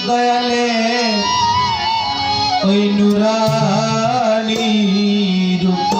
দয়ালে ওই নুরানি রূপ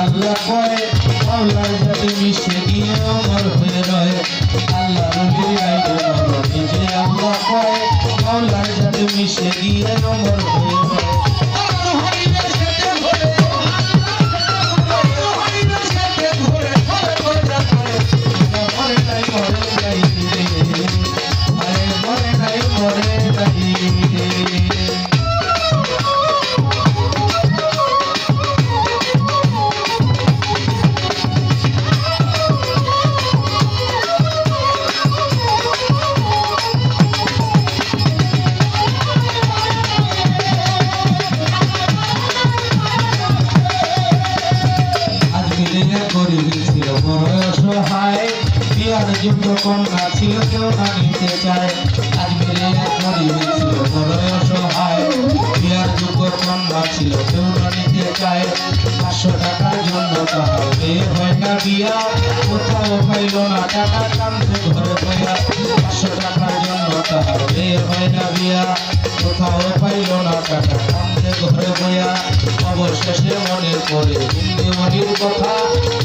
আল্লাহ কয় আল্লাহর সাথে মিশে গিয়ে অমর হয়ে রয় আল্লাহ রবির আইডে মর নিজে আল্লাহ কয় আল্লাহর সাথে মিশে গিয়ে অমর হয়ে রয় যোগ্য কন্যা ছিল কেউ না নিতে চায় আজমিরে এক গরিব ছিল বড় অসহায় বিয়ার যোগ্য কন্যা ছিল কেউ না নিতে চায় 500 টাকার জন্য তাহার বিয়ে হয় না বিয়া কোথাও পাইল না টাকা কান্দে ঘরে বইয়া 500 টাকার জন্য তাহার বিয়ে হয় না বিয়া কোথাও পাইল না টাকা কান্দে ঘরে বইয়া অবশেষে মনে পড়ে হিন্দি মনির কথা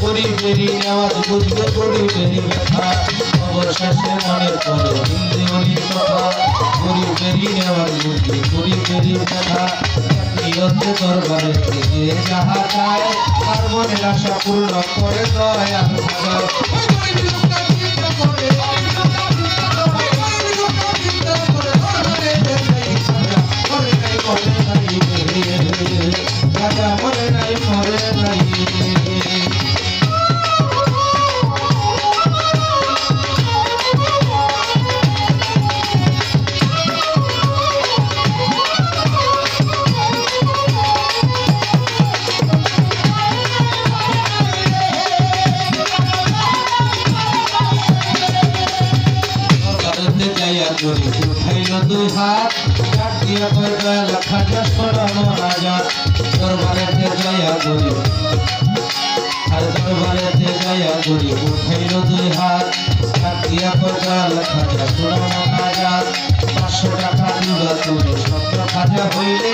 গরিবেরই নেওয়াজ বুঝবে গরিবেরই ব্যথা অবশেষে মনে পড়ে হিন্দি মনির কথা গরিবেরই নেওয়াজ বুঝবে গরিবেরই ব্যথা নিয়তে দরবারে থেকে যাহা চায় তার মনের আশা পূর্ণ করে দয়াল সাগর মরে নাই মরে নাই উঠাইল দুই হাত কাট দিয়া কয় দয়া লাখা চাষ করা মহারাজাত দরবারেতে যাইয়া গরিব আর দরবারেতে যাইয়া গরিব উঠাইল দুই হাত কাট দিয়া কয় দয়া লাখা চাষ করা মহারাজাত 500 টাকা দিবা তুমি সত্য খাজা হইলে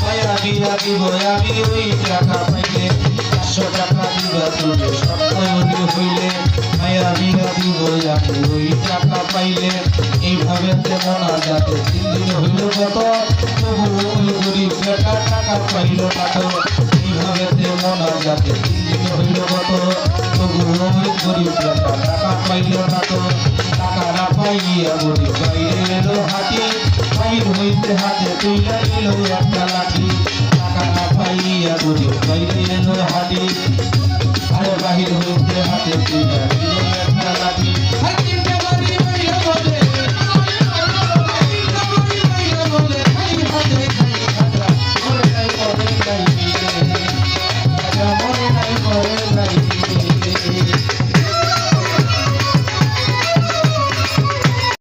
দয়া বিয়া দিব আমি ওই টাকা পাইলে 500 টাকা দিবা তুমি সত্য হইলে মায়া বিয়া দিব আমি ওই টাকা পাইলে এইভাবে তেমন যাতে 3 দিন হইল কত তবু ওই গরিব বেটা টাকা পাইল না তো এইভাবে তেমন যাতে 3 দিন হইল কত তবু ওই গরিব বেটা টাকা পাইল না তো টাকা না পাইয়া গরিব বাইরে এলো হাতি বাইর হইতে হাতে তুইলা নিল একটা লাঠি টাকা না পাইয়া গরিব বাইরে এলো হাতি আরে বাহির হইতে হাতে তুইলা নিল একটা লাঠি